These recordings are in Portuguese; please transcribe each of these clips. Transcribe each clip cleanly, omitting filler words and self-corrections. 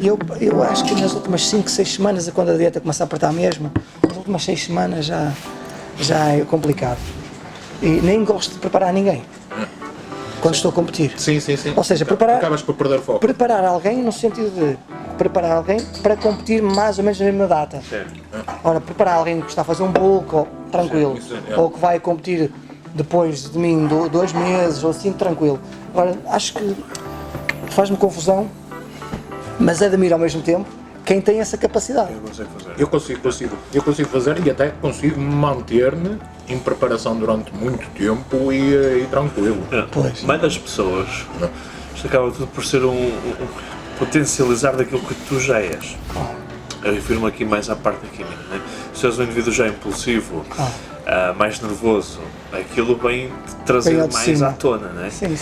Eu acho que nas últimas 5, 6 semanas, quando a dieta começa a apertar mesmo, nas últimas 6 semanas já é complicado. E nem gosto de preparar ninguém quando estou a competir. Sim. Ou seja, Acabas por perder foco. preparar alguém no sentido de preparar alguém para competir mais ou menos na mesma data. Ora, preparar alguém que está a fazer um bulk, ou, tranquilo, ou que vai competir depois de mim 2 meses, ou assim, tranquilo. Agora, acho que faz-me confusão, mas admiro ao mesmo tempo quem tem essa capacidade. Eu consigo fazer e até consigo manter-me em preparação durante muito tempo e tranquilo. Pois. Mais das pessoas, isto acaba tudo por ser um potencializar daquilo que tu já és. Eu refiro-me aqui mais à parte da química, né? Se és um indivíduo já impulsivo, mais nervoso, aquilo vem trazer Vem ao de mais cima. à tona, né? Sim.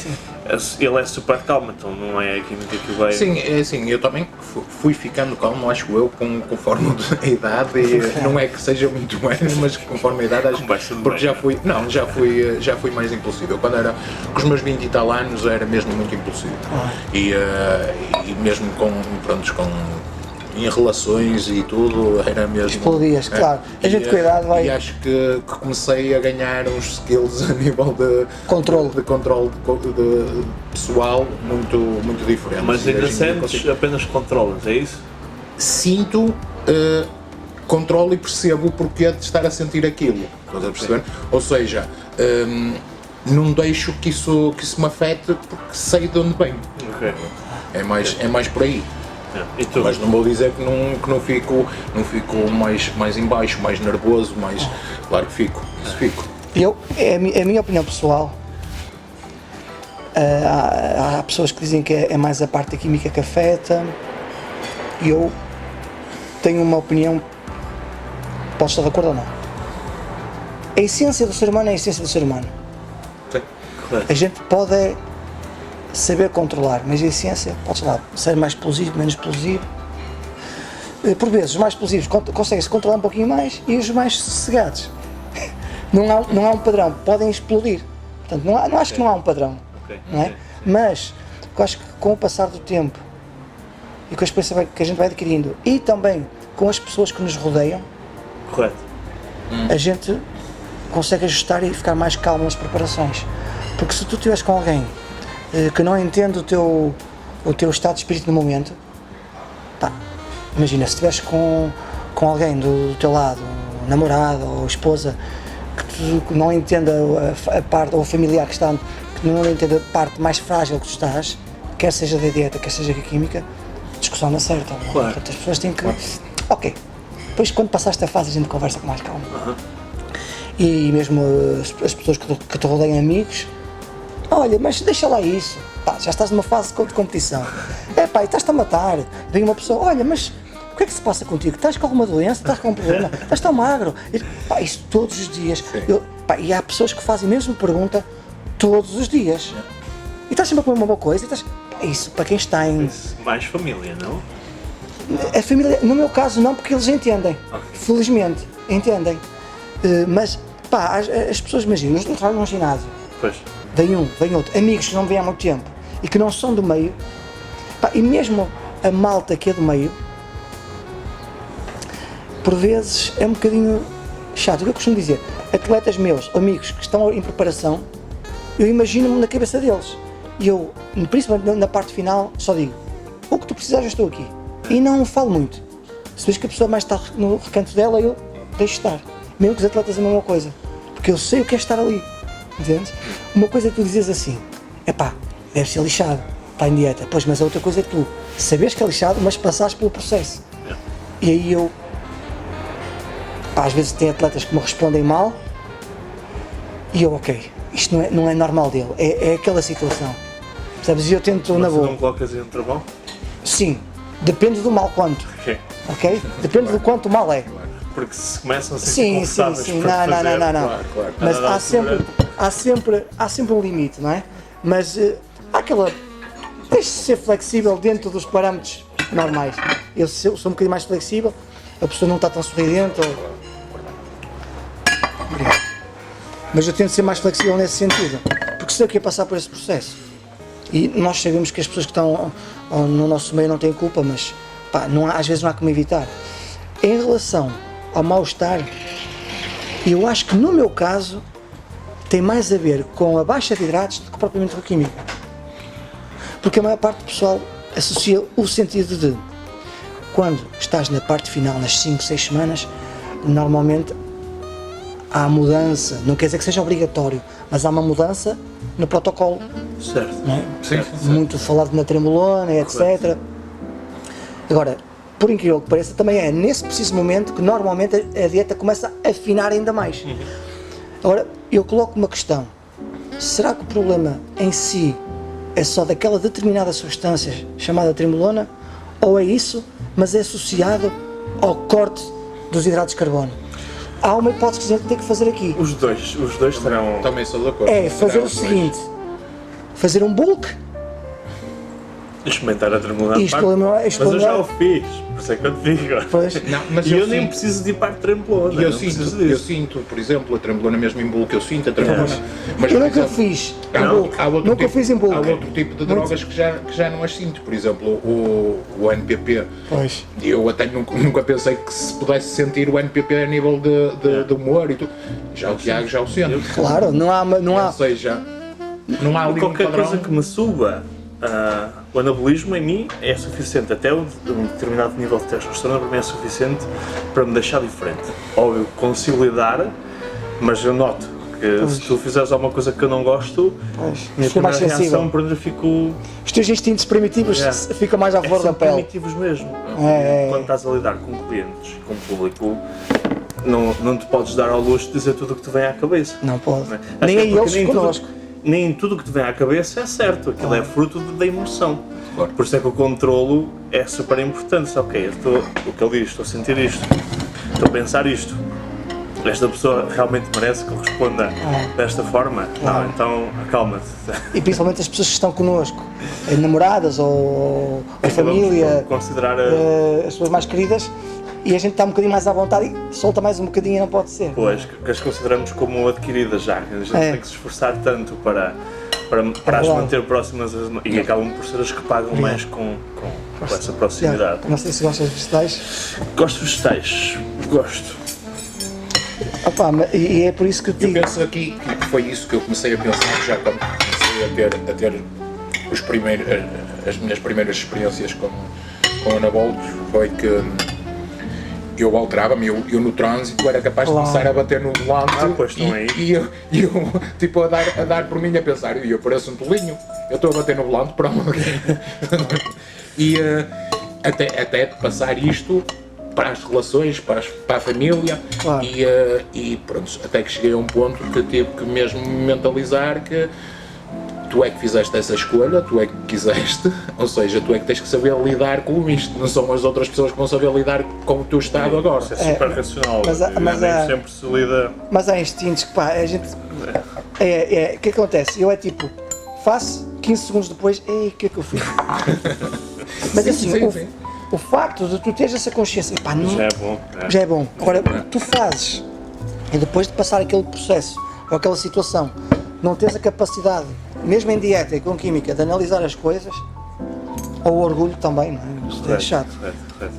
Ele é super calmo, então não é a química que vai... Sim, é assim, eu também fui ficando calmo, acho eu, conforme a idade, e não é que seja muito ano, mas conforme a idade, acho, porque já fui mais impulsivo. Eu, quando era com os meus 20 e tal anos, era mesmo muito impulsivo. E mesmo em relações e tudo, era mesmo... Explodias, claro. A gente com a idade vai... E acho que comecei a ganhar uns skills a nível de controle de pessoal muito diferentes. Mas ainda Hoje em dia sentes apenas controlas, é isso? sinto, controlo e percebo o porquê de estar a sentir aquilo. Estás a perceber? Ou seja, não deixo que isso me afete porque sei de onde vem. É mais por aí. E tu? Mas não vou dizer que não fico mais em baixo, mais nervoso, mais... Claro que fico, isso fico. É a minha opinião pessoal. Há pessoas que dizem que é mais a parte da química que afeta. E eu tenho uma opinião, posso estar de acordo ou não. A essência do ser humano é a essência do ser humano. Sim. A gente pode saber controlar, mas a essência, pode ser mais explosivo, menos explosivo. Por vezes, os mais explosivos conseguem-se controlar um pouquinho mais e os mais sossegados. Não há um padrão, podem explodir. Portanto, não acho que não há um padrão. Não é? Mas eu acho que com o passar do tempo e com a experiência que a gente vai adquirindo e também com as pessoas que nos rodeiam, Correto. a gente consegue ajustar e ficar mais calmo nas preparações. Porque se tu estiveres com alguém que não entende o teu estado de espírito no momento, pá, imagina, se estiveres com alguém do teu lado, um namorado ou esposa, que não entenda a parte, ou familiar que está, que não entenda a parte mais frágil que tu estás, quer seja da dieta, quer seja da química, discussão não é certa. Claro. Portanto, as pessoas têm que... Ok, depois quando passaste a fase a gente conversa com mais calma. E mesmo as pessoas que te rodeiam, amigos, olha, mas deixa lá isso, pá, já estás numa fase de competição, pá, e estás-te a matar, vem uma pessoa, olha, mas o que é que se passa contigo? Estás com alguma doença? Estás com um problema? Estás tão magro? Pá, isso todos os dias. E há pessoas que fazem a mesma pergunta todos os dias. E estás sempre a comer uma boa coisa, e estás... Pá, isso para quem está em... Mais família, não? A família, no meu caso não, porque eles entendem, felizmente, entendem. Mas, pá, as pessoas, imaginam, nós entramos num ginásio, Pois. vem outro, amigos que não vêm há muito tempo e que não são do meio, pá, e mesmo a malta que é do meio, por vezes é um bocadinho chato. O que eu costumo dizer, atletas meus, amigos que estão em preparação, eu imagino-me na cabeça deles e eu, principalmente na parte final, só digo, o que tu precisares eu estou aqui, e não falo muito. Se vês que a pessoa mais está no recanto dela, eu deixo estar. Mesmo que os atletas a mesma coisa, porque eu sei o que é estar ali, entendes? Uma coisa é tu dizes assim, epá, deve ser lixado, está em dieta, pois, mas a outra coisa é tu sabes que é lixado, mas passares pelo processo. E aí eu, pá, às vezes tem atletas que me respondem mal, e eu, ok, isto não é normal dele, é aquela situação, percebes? E eu tento na boa. Não colocas em travão? Sim, depende do mal quanto, ok? Depende do quanto o mal é. Porque se começam a sentir confortáveis sim, para não. fazer, Claro. Mas cada há sempre um limite, não é? Mas há aquela... Deixe-se ser flexível dentro dos parâmetros normais. Eu sou um bocadinho mais flexível, a pessoa não está tão sorridente. Obrigado. Mas eu tento ser mais flexível nesse sentido, porque sei o que é passar por esse processo. E nós sabemos que as pessoas que estão no nosso meio não têm culpa, mas pá, às vezes não há como evitar. Em relação ao mal-estar, eu acho que no meu caso tem mais a ver com a baixa de hidratos do que propriamente com a química. Porque a maior parte do pessoal associa o sentido de quando estás na parte final, nas 5, 6 semanas, normalmente há mudança, não quer dizer que seja obrigatório, mas há uma mudança no protocolo. Certo. Não é? Sim, Muito falado na trembolona, etc. Agora, por incrível que pareça, também é nesse preciso momento que normalmente a dieta começa a afinar ainda mais. Agora, eu coloco uma questão: será que o problema em si é só daquela determinada substância chamada trembolona, ou é isso, mas é associado ao corte dos hidratos de carbono? Há uma hipótese que a gente tem que fazer aqui. Os dois terão. Também sou de acordo. É fazer o seguinte: fazer um bulk. Experimentar a tremulona Isto parte, lembra- mas isto eu já lembra- o fiz, por isso é que eu te digo. Pois, Não, mas E eu nem sinto- preciso de ir para a trembolona. eu não preciso sinto, disso. por exemplo, a trembolona mesmo em bulk, eu sinto a trembolona. Mas, eu por nunca exemplo, fiz em há bulk. outro Nunca tipo- fiz em bulk. Há outro tipo de drogas que já não as sinto. Por exemplo, o NPP. Pois. Eu até nunca pensei que se pudesse sentir o NPP a nível de humor e tudo. Já o Tiago já o sente. Claro, não há. Ou seja, não há ali um Qualquer padrão. coisa que me suba o anabolismo em mim é suficiente. Até um determinado nível de testosterona para mim é suficiente para me deixar diferente. Óbvio, consigo lidar, mas eu noto que se tu fizeres alguma coisa que eu não gosto, Pois. minha Fica mais primeira reação, sensível. por exemplo, eu fico. Os teus instintos primitivos ficam mais à flor da São pele. primitivos mesmo. É. Quando estás a lidar com clientes, com público, não te podes dar ao luxo de dizer tudo o que te vem à cabeça. Não pode. Não é? Nem a Até porque eles connosco. Nem tudo o que te vem à cabeça é certo, aquilo é fruto da emoção. Claro. Por isso é que o controlo é super importante. Ok, o que ele diz, estou a sentir isto, estou a pensar isto. Esta pessoa realmente merece que eu responda desta forma? Não, então acalma-te. E principalmente as pessoas que estão connosco, namoradas ou família, Vamos considerar as pessoas mais queridas, e a gente está um bocadinho mais à vontade e solta mais um bocadinho e não pode ser. Pois, que as consideramos como adquiridas já. A gente É. tem que se esforçar tanto para as verdade. manter próximas e acabam por ser as que pagam mais com essa proximidade. Não sei se gostas de vegetais. Gosto de vegetais, gosto. Opa, e é por isso que eu te Eu digo. penso aqui que foi isso que eu comecei a pensar já quando comecei a ter as minhas primeiras experiências com anabólicos. Foi que eu alterava-me, eu no trânsito era capaz de Claro. começar a bater no volante Pois, estão aí. e eu tipo a dar por mim a pensar, eu pareço um tolinho, eu estou a bater no volante para onde? E até passar isto para as relações, para a família. Claro. E pronto, até que cheguei a um ponto que tive que mesmo me mentalizar que tu é que fizeste essa escolha, tu é que quiseste, ou seja, tu é que tens que saber lidar com isto, não são as outras pessoas que vão saber lidar com o teu estado agora. Isso é super racional. mas nem há- sempre se lida. Mas há instintos que pá, a gente. O que acontece? Eu é tipo, faço 15 segundos depois, ei, o que é que eu fiz? Mas assim, sim. o facto de tu teres essa consciência, pá, não, Já é bom. já é bom. Agora, tu fazes, e depois de passar aquele processo, ou aquela situação, não tens a capacidade, mesmo em dieta e com química, de analisar as coisas, ou o orgulho também, não é? Isto é chato. Correto.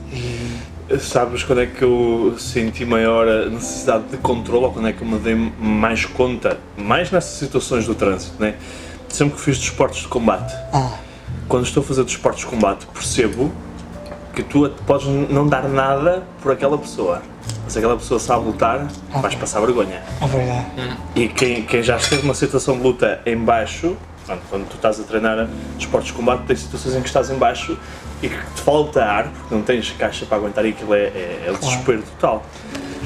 Sabes quando é que eu senti maior a necessidade de controle, ou quando é que eu me dei mais conta, mais nessas situações do trânsito, né? Sempre que fiz desportos de combate. Quando estou a fazer desportos de combate, percebo que tu podes não dar nada por aquela pessoa. Se aquela pessoa sabe lutar, vais passar vergonha. É verdade. E quem já esteve numa situação de luta em baixo, quando tu estás a treinar desportos de combate, tem situações em que estás em baixo e que te falta ar, porque não tens caixa para aguentar e aquilo é o desespero total.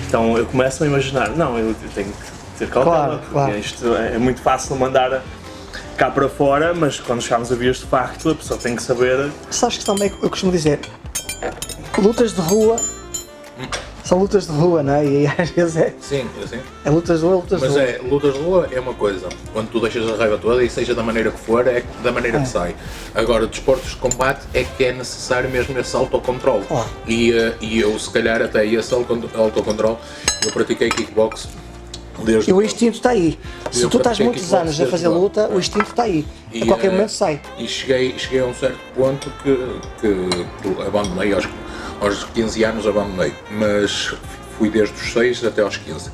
Então eu começo a imaginar, não, eu tenho que ter cautela, Claro, porque claro. isto é muito fácil mandar cá para fora, mas quando chegarmos a vias de facto, a pessoa tem que saber. Sabes que também eu costumo dizer, lutas de rua são lutas de rua, não é? E às vezes Sim, assim. é lutas de rua, lutas de Mas rua. lutas de rua é uma coisa, quando tu deixas a raiva toda e seja da maneira que for, é da maneira que sai. Agora, desportos de combate é que é necessário mesmo esse autocontrole. Claro. E eu, se calhar, até esse autocontrole, eu pratiquei kickbox Desde E o instinto está aí. Se Eu tu estás pratiquei muitos anos a kickbox fazer desde luta, o instinto está aí. A qualquer momento sai. E cheguei a um certo ponto que abandonei, aos 15 anos abandonei, mas fui desde os 6 até aos 15.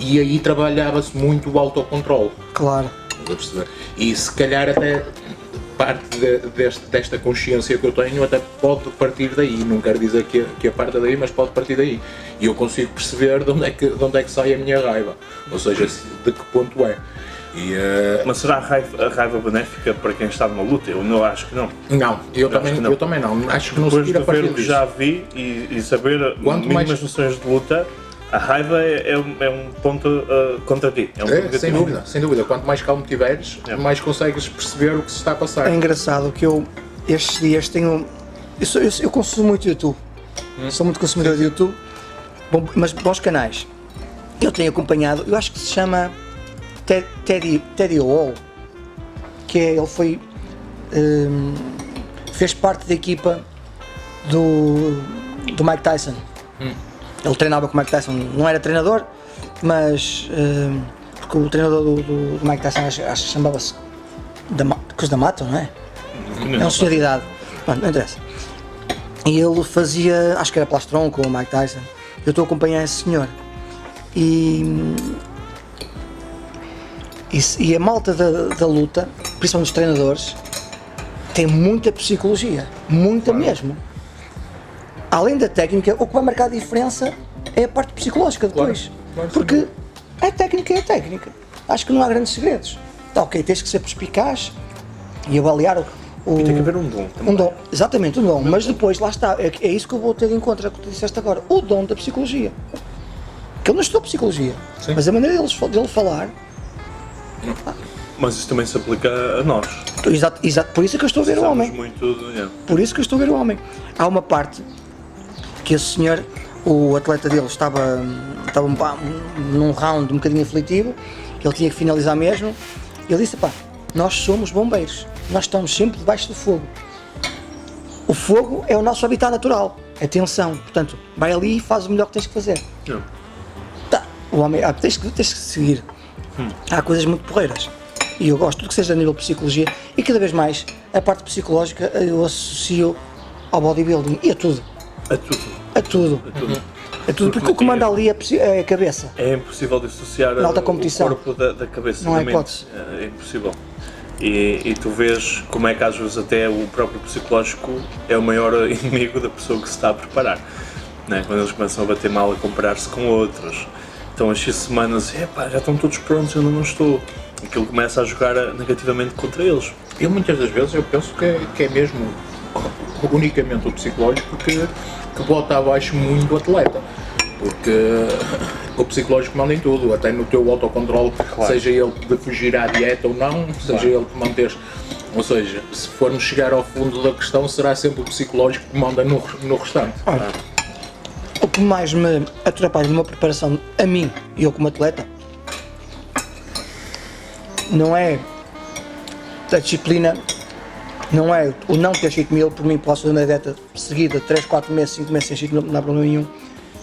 E aí trabalhava-se muito o autocontrole. Claro. Estás a perceber? E se calhar até parte desta consciência que eu tenho até pode partir daí, não quero dizer que a parte daí, mas pode partir daí. E eu consigo perceber de onde é que sai a minha raiva, ou seja, de que ponto é. Mas será a raiva benéfica para quem está numa luta? Eu não acho que não. Não, eu também não. Acho que não se Depois tira de a partir ver o que disso. já vi e saber mínimas noções de luta, a raiva é um ponto contra ti. É um ponto Sem dúvida, sem dúvida. Quanto mais calmo tiveres, mais consegues perceber o que se está a passar. É engraçado que eu, estes dias, tenho. Eu consumo muito YouTube. Sou muito consumidor de YouTube, mas bons canais. Eu tenho acompanhado, eu acho que se chama Teddy Hall, que ele foi. Fez parte da equipa do Mike Tyson. Ele treinava com o Mike Tyson, não era treinador, mas porque o treinador do Mike Tyson acho que chamava-se Coisa da Mata, não é? É um senhor de idade, pronto, não interessa. E ele fazia, acho que era plastron com o Mike Tyson. Eu estou a acompanhar esse senhor. E a malta da luta, principalmente os treinadores, tem muita psicologia, muita mesmo. Além da técnica, o que vai marcar a diferença é a parte psicológica depois. Claro, porque a técnica é a técnica. Acho que não há grandes segredos. Tá, ok, tens que ser perspicaz e avaliar o. E tem que haver um dom também. Um dom, exatamente, um dom. Mas depois, lá está, é isso que eu vou ter em conta, que tu disseste agora, o dom da psicologia. Que eu não estou psicologia, Sim. mas a maneira dele falar. Mas isso também se aplica a nós. Exato, por isso é que eu estou a ver o homem. Por isso que eu estou a ver o homem. Há uma parte que esse senhor, o atleta dele, estava num round um bocadinho aflitivo, ele tinha que finalizar mesmo. Ele disse: pá, nós somos bombeiros, nós estamos sempre debaixo do fogo. O fogo é o nosso habitat natural, é tensão, portanto, vai ali e faz o melhor que tens que fazer. Tá, o homem, tens que seguir. Há coisas muito porreiras. E eu gosto do que seja a nível de psicologia, e cada vez mais a parte psicológica eu associo ao bodybuilding e a tudo. A tudo. A tudo. É tudo, porque o que manda ali é a cabeça. É impossível dissociar Na alta o competição. corpo da cabeça. Não há da mente. hipótese. É impossível. E tu vês como é que às vezes até o próprio psicológico é o maior inimigo da pessoa que se está a preparar. Né? Quando eles começam a bater mal, a comparar-se com outros. Então as 6 semanas, já estão todos prontos, eu não estou. Aquilo começa a jogar negativamente contra eles. Eu muitas das vezes eu penso que é mesmo unicamente o psicológico que bota abaixo muito o atleta, porque o psicológico manda em tudo, até no teu autocontrole, seja ele de fugir à dieta ou não, seja ele de manteres, ou seja, se formos chegar ao fundo da questão, será sempre o psicológico que manda no restante. Olha, o que mais me atrapalha numa preparação a mim e eu como atleta não é a disciplina, não é o não ter cheat meal. Por mim posso fazer uma dieta seguida 3, 4 meses, 5 meses sem cheat meal, não há problema nenhum.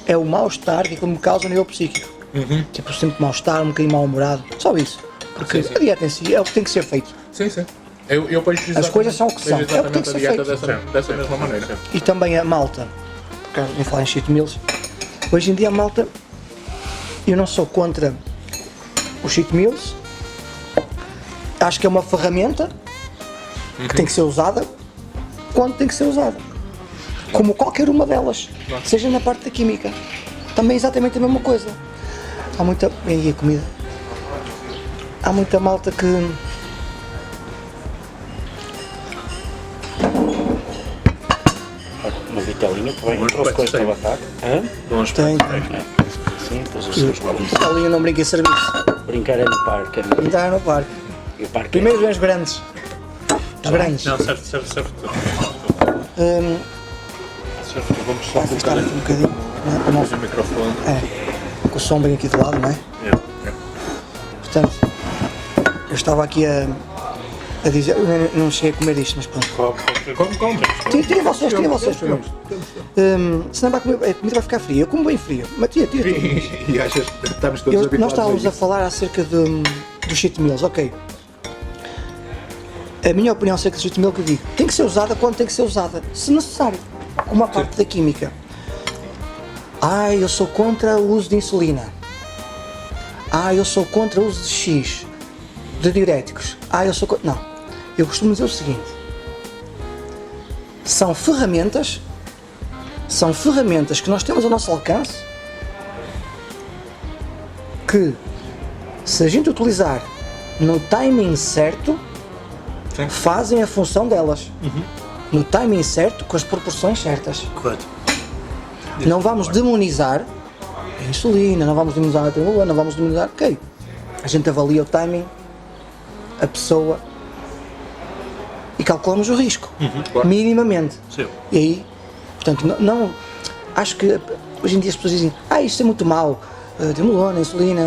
É o mal-estar que aquilo me causa a nível psíquico. Tipo, sempre mal-estar, um bocadinho mal-humorado, só isso. Porque Sim. a dieta em si é o que tem que ser feito. Sim. Eu vejo As coisas são o que são, é o que tem exatamente que a ser dieta feito. dessa mesma maneira. E também a malta, porque nem falar em cheat meals, hoje em dia a malta, eu não sou contra os cheat meals, acho que é uma ferramenta que tem que ser usada quando tem que ser usada, como qualquer uma delas, seja na parte da química, também é exatamente a mesma coisa. Há muita, e a comida, há muita malta que uma vitelinha também, Bons trouxe coisa peitos para batata. Bons tem. Sim, depois os seus bolinhos. Ali eu não brinco em serviço, Brincar é no parque. entrar no parque. E o parque Primeiro vem os grandes. Os grandes. Não, serve tudo. Serve tudo. Vamos só Afastar colocar aqui um bocadinho, não é? Para não- o microfone. com o som bem aqui do lado, não é? Portanto, eu estava aqui a a dizer, eu não cheguei a comer isto, mas pronto. Como? Tirem vocês primeiro. Senão a comida vai ficar fria. Eu como bem frio. Mas tira. E achas que estamos todos Nós habituados estávamos a isso? falar acerca dos cheat meals, ok. A minha opinião acerca do cheat meal que eu digo, tem que ser usada quando tem que ser usada, se necessário, como a parte da química. Eu sou contra o uso de insulina. Eu sou contra o uso de X, de diuréticos. Eu sou contra... Não, eu costumo dizer o seguinte, são ferramentas que nós temos ao nosso alcance, que se a gente utilizar no timing certo, Sim. fazem a função delas. No timing certo, com as proporções certas. Correto. Não vamos demonizar a insulina, não vamos demonizar a tremulona, não vamos demonizar... Ok, a gente avalia o timing, a pessoa e calculamos o risco, claro. minimamente. Sim. E aí, portanto, não acho que hoje em dia as pessoas dizem isto é muito mau, a tremulona, a insulina,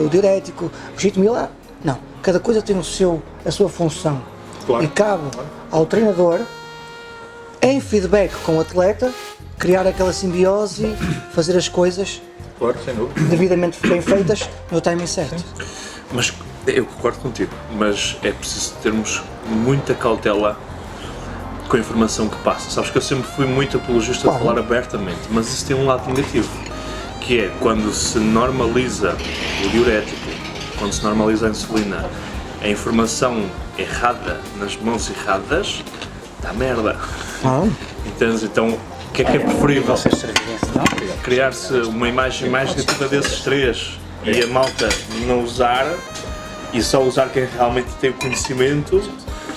o diurético, o cheat meal, não, cada coisa tem a sua função. Claro. E cabe ao treinador, em feedback com o atleta, criar aquela simbiose, fazer as coisas Claro, sem dúvida. devidamente bem feitas no timing certo. Mas eu concordo contigo, mas é preciso termos muita cautela com a informação que passa. Sabes que eu sempre fui muito apologista de Claro. falar abertamente, mas isso tem um lado negativo, que é quando se normaliza o diurético, quando se normaliza a insulina, a informação errada nas mãos erradas, dá merda. Entendes? Então, o que é preferível? Vocês servirem-se, não? Criar-se uma imagem mais negativa desses três e a malta não usar e só usar quem realmente tem o conhecimento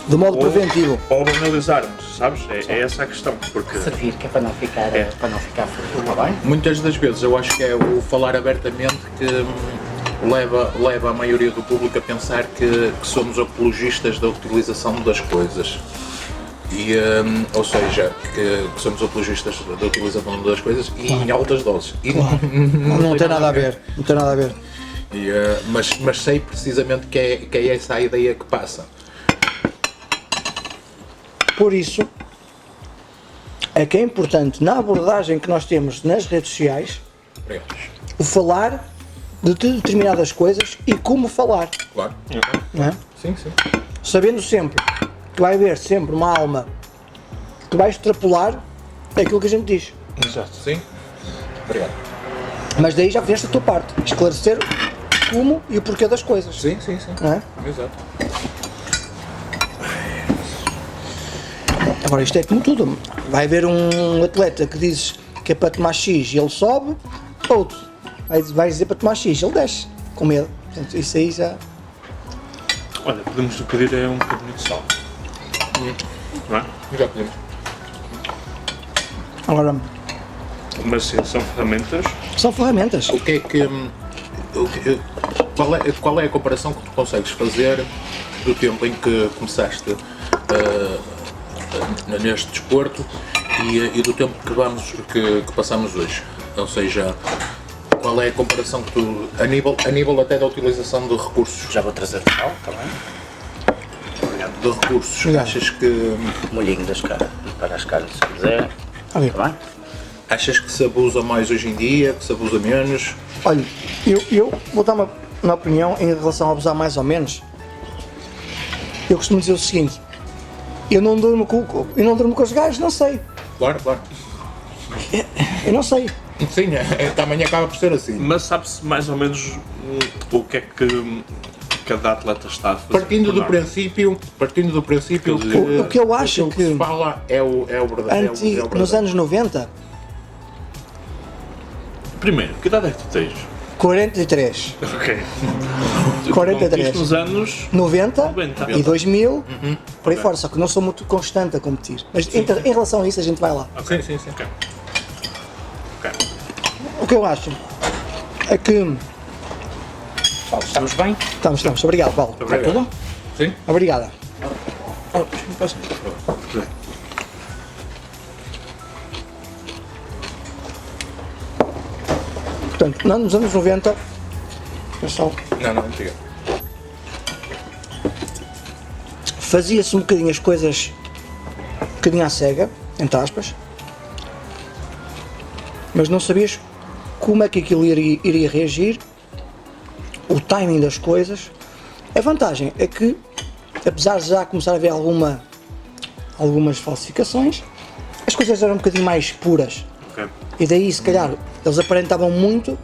De modo preventivo. ou banalizarmos, sabes? É essa a questão, porque Servir, que é para não ficar, para não ficar frio. Está bem? Muitas das vezes eu acho que é o falar abertamente que leva a maioria do público a pensar que somos apologistas da utilização das coisas. E, ou seja, que somos apologistas da utilização das coisas e em altas doses. E Não tem nada a ver. Não tem nada a ver. E, mas sei precisamente que é essa a ideia que passa. Por isso, é que é importante na abordagem que nós temos nas redes sociais o falar de determinadas coisas e como falar, Claro. não é? Sim. Sabendo sempre que vai haver sempre uma alma que vai extrapolar aquilo que a gente diz. Exato. Sim. Obrigado. Mas daí já fizeste a tua parte, esclarecer como e o porquê das coisas. Sim. Não é? Exato. Agora isto é como tudo, vai haver um atleta que diz que é para tomar X e ele sobe, outro vai dizer para tomar X, ele desce, com medo. Portanto, isso aí já... olha, podemos pedir é um bocadinho de sal. Não é? Já podemos. Agora, Mas sim, são ferramentas. são ferramentas. O que é que. Qual é a comparação que tu consegues fazer do tempo em que começaste neste desporto e do tempo que passamos hoje? Ou seja, qual é a comparação que tu, a nível até da utilização de recursos? Já vou trazer sal, está bem? De recursos, Obrigado. achas que Molhinho das caras, para as caras se quiser, Ok. está bem? achas que se abusa mais hoje em dia, que se abusa menos? Olha, eu vou dar uma opinião em relação a abusar mais ou menos. Eu costumo dizer o seguinte, eu não durmo com os gajos, não sei. Claro. Eu não sei. Sim, também acaba por ser assim. Mas sabe-se mais ou menos o que é que cada atleta está a fazer. Partindo do por norma. princípio que O que eu acho aquilo que se fala é o verdadeiro. nos anos 90, Primeiro, que idade é que tu tens? 43, Ok. 43. Isto nos anos 90 90. e 2000, por aí fora, só que não sou muito constante a competir. Mas em relação a isso a gente vai lá. Sim. Ok. O que eu acho é que... Paulo, estamos bem? Estamos. Obrigado, Paulo. Obrigado. Tudo bom? Sim. Obrigada. Portanto, nos anos 90, pessoal, Não, diga. fazia-se um bocadinho as coisas, um bocadinho à cega, entre aspas, mas não sabias como é que aquilo iria reagir, o timing das coisas. A vantagem é que, apesar de já começar a haver algumas falsificações, as coisas eram um bocadinho mais puras. Ok. E daí, se calhar, eles aparentavam muito.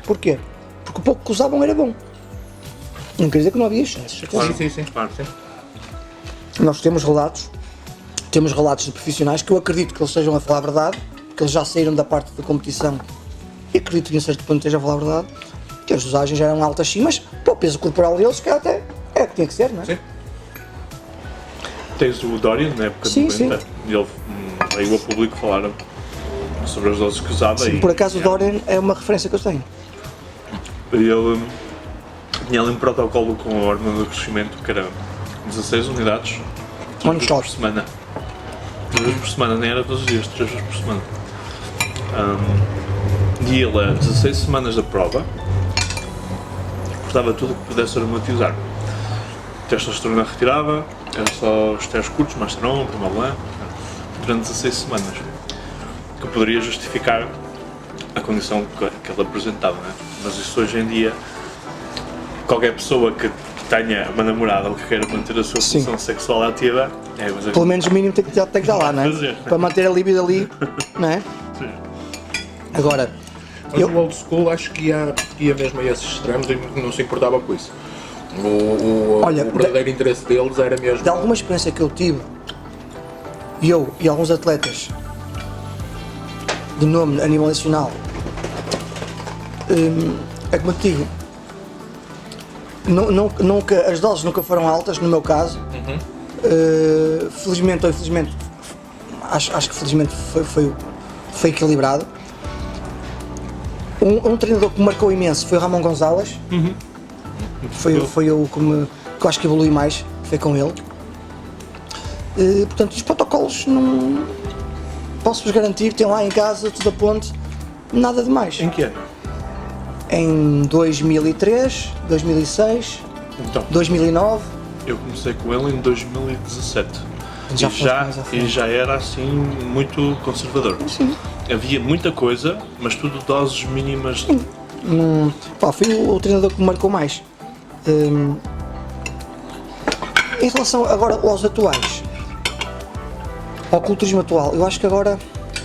Porquê? Porque o pouco que usavam era bom. Não quer dizer que não havia excessos. Claro, sim. Claro. Nós temos relatos de profissionais que eu acredito que eles estejam a falar a verdade, que eles já saíram da parte da competição e acredito que em certo ponto estejam a falar a verdade, que as dosagens eram altas sim, mas para o peso corporal deles, que até é o que tinha que ser, não é? Sim. Tens o Dorian, na época Sim, de 90, e ele veio a público falar sobre as doses que usava. Sim, e, por acaso o Dorian é uma referência que eu tenho. E ele tinha ali um protocolo com a hormona do crescimento que era 16 unidades, 3 vezes por semana. 3 vezes por semana, nem era todos os dias, 3 vezes por semana. E ele, a 16 semanas da prova, cortava tudo o que pudesse aromatizar. Testosterona retirava, era só os testes curtos, masteron, primolan, durante 16 semanas. Que poderia justificar a condição que ele apresentava, né? Mas isso hoje em dia, qualquer pessoa que tenha uma namorada ou que queira manter a sua Sim. função sexual ativa, Pelo menos o mínimo tem que estar lá, não é? Fazer. Para manter a libido ali, não é? Sim. Agora, Mas o old school acho que ia mesmo a esses extremos e não se importava com isso. Olha, o verdadeiro interesse deles era mesmo. de alguma experiência que eu tive, eu e alguns atletas de nome a nível nacional, é como eu te digo, nunca, as doses nunca foram altas, no meu caso. Felizmente ou infelizmente, acho que felizmente foi equilibrado. Um treinador que me marcou imenso foi o Ramon Gonzalez. Foi o que eu acho que evolui mais, foi com ele. Portanto, os protocolos não posso-vos garantir, tem lá em casa tudo a ponto, nada de mais. Em que ano? Em 2003, 2006, Então, 2009, eu comecei com ele em 2017. Já e, foste já, mais à frente. e já era assim muito conservador. sim. Havia muita coisa, mas tudo doses mínimas. Pá, foi o treinador que me marcou mais. Em relação agora aos atuais, ao culturismo atual, eu acho que agora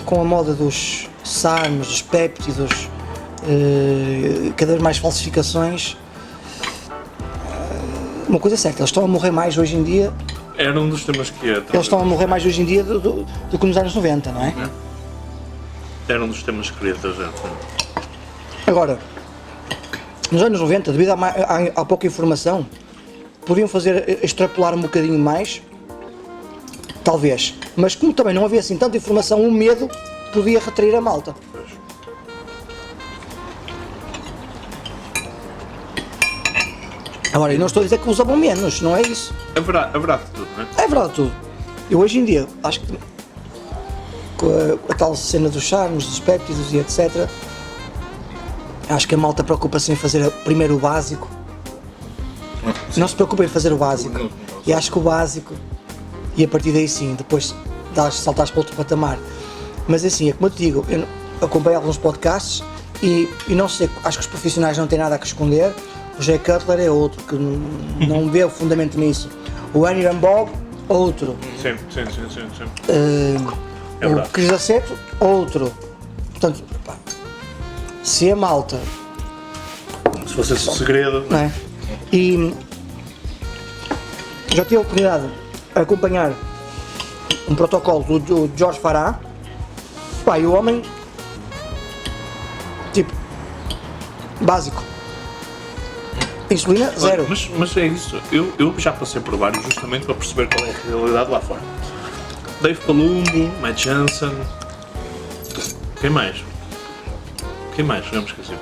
com a moda dos SARMs, dos péptidos, cada vez mais falsificações, uma coisa é certa, eles estão a morrer mais hoje em dia, Era um dos temas que ia trazer. eles estão a morrer mais hoje em dia do que nos anos 90, não é? Era um dos temas que queria trazer. Agora, nos anos 90, devido à pouca informação, podiam extrapolar um bocadinho mais, talvez, mas como também não havia assim tanta informação, o medo podia retrair a malta. Agora, eu não estou a dizer que usavam menos, não é isso. Haverá de tudo, não é? É verdade tudo. Eu hoje em dia, acho que com a tal cena dos charmes, dos péptidos e etc, acho que a malta preocupa-se em fazer primeiro o básico. Não se preocupa em fazer o básico. E acho que o básico, e a partir daí sim, depois saltares para outro patamar. Mas assim, é como eu te digo, eu acompanho alguns podcasts e não sei, acho que os profissionais não têm nada a esconder. O Jay Cutler é outro, que não vê o fundamento nisso. O Aniran Bob, outro. Sim. É O verdade. Cris Aceto, outro. Portanto, pá, se a malta, Se fosse esse o segredo. não é? E já tive a oportunidade de acompanhar um protocolo do Jorge Farah, pá, e o homem, tipo, básico. Insulina, zero. Mas é isso. Eu já passei por vários justamente para perceber qual é a realidade lá fora. Dave Palumbo, Matt Jansen. Quem mais? Já me esqueci.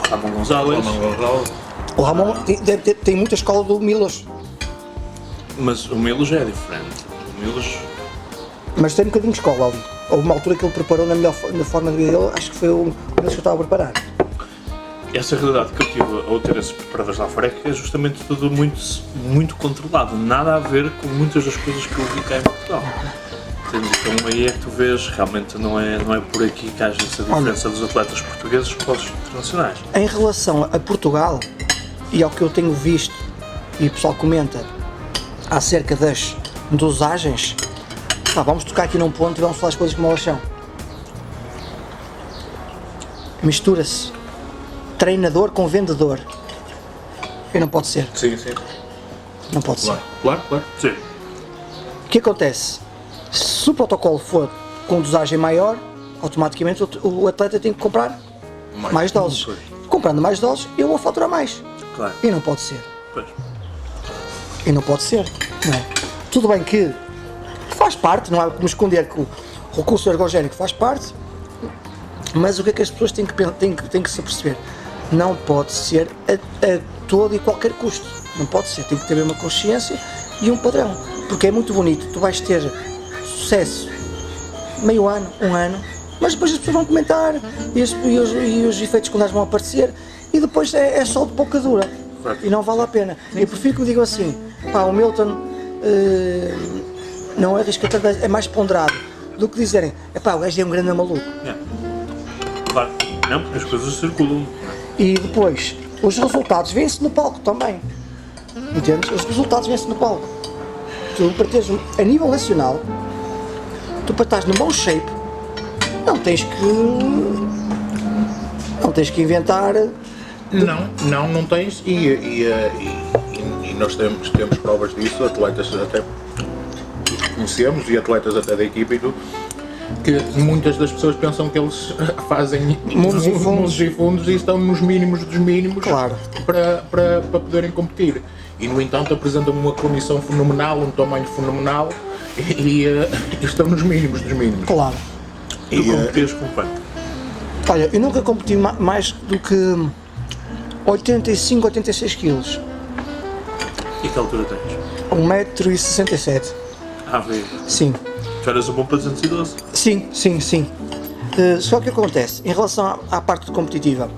Ramon Gonzalez. O Ramon tem muita escola do Milos, Mas o Milos já é diferente. O Milos. mas tem um bocadinho de escola ali. Houve uma altura que ele preparou na melhor forma de vida dele, acho que foi o que eu estava a preparar. essa realidade que eu tive ao ter esses preparadores lá fora é que é justamente tudo muito controlado, nada a ver com muitas das coisas que eu vi cá em Portugal. Então aí é que tu vês, realmente não é por aqui que haja essa diferença dos atletas portugueses para os internacionais. Em relação a Portugal, e ao que eu tenho visto, e o pessoal comenta acerca das dosagens, vamos tocar aqui num ponto e vamos falar as coisas como elas são. Mistura-se treinador com vendedor. E não pode ser. Sim. Não pode ser. Claro. Sim. O que acontece? Se o protocolo for com dosagem maior, automaticamente o atleta tem que comprar mais doses. Comprando mais doses, eu vou faturar mais. Claro. E não pode ser. Pois. E não pode ser. Não é? Tudo bem que faz parte, não há como esconder que o recurso ergogénico faz parte, mas o que é que as pessoas têm que se aperceber? Não pode ser a todo e qualquer custo. Não pode ser. Tem que ter uma consciência e um padrão. Porque é muito bonito. Tu vais ter sucesso meio ano, um ano, mas depois as pessoas vão comentar e os efeitos secundários vão aparecer e depois é só de pouca dura e não vale a pena. Eu prefiro que me digam assim, o Milton não arrisca tanto, é mais ponderado, do que dizerem, o gajo é um grande maluco. Claro, não, porque as coisas circulam. E depois, os resultados vêm-se no palco também, entendes? Os resultados vêm-se no palco. Tu, para teres a nível nacional, tu para estás no bom shape, não tens que inventar. Não tens, e nós temos provas disso, atletas até conhecemos e atletas até da equipa e tudo, que muitas das pessoas pensam que eles fazem mundos e fundos e estão nos mínimos dos mínimos, claro, para poderem competir. E no entanto apresentam uma condição fenomenal, um tamanho fenomenal e estão nos mínimos dos mínimos. Claro. Tu competias com quanto? Olha, eu nunca competi mais do que 85, 86 quilos. E que altura tens? 1,67 m. Vê. Sim. Tu eras um bom para 212? Sim. Só que o que acontece, em relação à parte competitiva,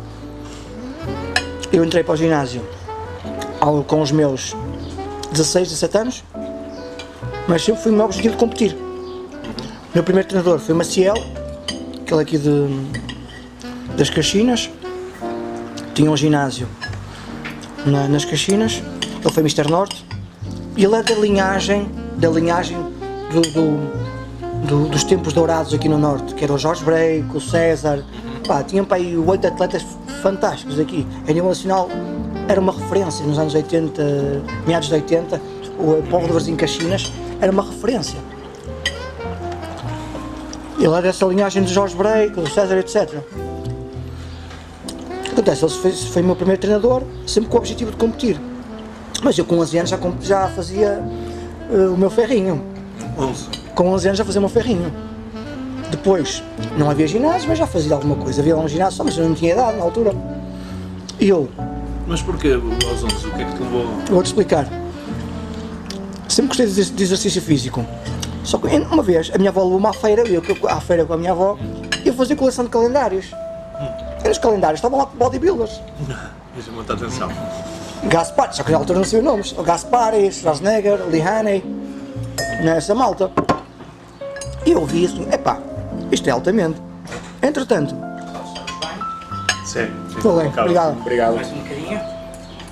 eu entrei para o ginásio com os meus 16, 17 anos, mas sempre foi o meu objetivo de competir. O meu primeiro treinador foi Maciel, aquele aqui das Caxinas, tinha um ginásio nas Caxinas, ele foi Mr. Norte, e ele é da linhagem dos tempos dourados aqui no Norte, que era o Jorge Break, o César, tinham para aí 8 atletas fantásticos aqui, a nível nacional era uma referência, nos anos 80, meados de 80, o Paulo de Varzim Caxinas era uma referência. Ele é dessa linhagem de Jorge Break, do César, etc. O que acontece? Ele foi o meu primeiro treinador, sempre com o objetivo de competir. Mas eu com 11 anos já fazia o meu ferrinho. 11? Com 11 anos já fazia o meu ferrinho. Depois, não havia ginásio, mas já fazia alguma coisa. Havia lá um ginásio, mas eu não tinha idade na altura. E eu... Mas porquê aos 11? O que é que te levou? Vou-te explicar. Sempre gostei de exercício físico. Só que uma vez a minha avó levou-me à feira, eu à feira com a minha avó, e eu fazia coleção de calendários. E nos calendários estavam lá bodybuilders. Isso é muita atenção. Gaspar, só que na altura não sei os nomes. O Gaspar, Schwarzenegger, Lee Haney, nessa malta. E eu vi isso, isto é altamente. Entretanto, Sim. tudo bem, obrigado. Mais um bocadinho.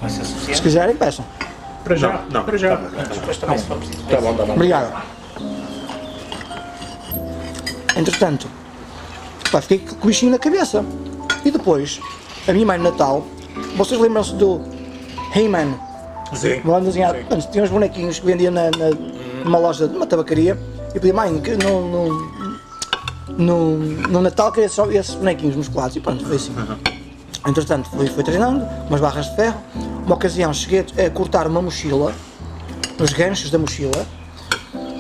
Vai ser suficiente. Se quiserem, peçam. Para já. Não, para já. Depois também se for preciso. Tá bom. Obrigado. Entretanto, fiquei com o bichinho na cabeça. E depois, a minha mãe no Natal, vocês lembram-se do He-Man? Sim. Antes tinha uns bonequinhos que vendia numa loja, numa tabacaria, e pedi, mãe, que no Natal queria só esses bonequinhos musculados. E pronto, foi assim. Entretanto, fui treinando, umas barras de ferro. Uma ocasião cheguei a cortar uma mochila, os ganchos da mochila,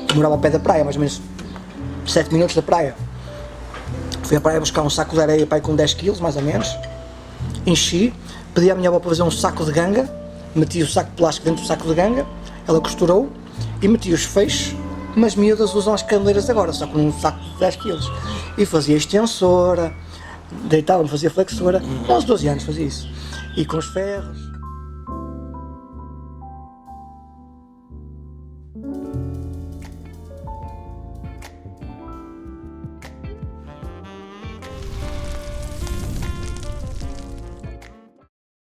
que morava ao pé da praia, mais ou menos 7 minutos da praia. Fui à praia buscar um saco de areia para aí com 10 kg, mais ou menos. Enchi, pedi à minha avó para fazer um saco de ganga, meti o saco de plástico dentro do saco de ganga, ela costurou e meti os feixes, mas miúdas usam as candeleiras agora, só com um saco de 10 kg. E fazia extensora, deitava-me, fazia flexora, 11, 12 anos fazia isso. e com os ferros.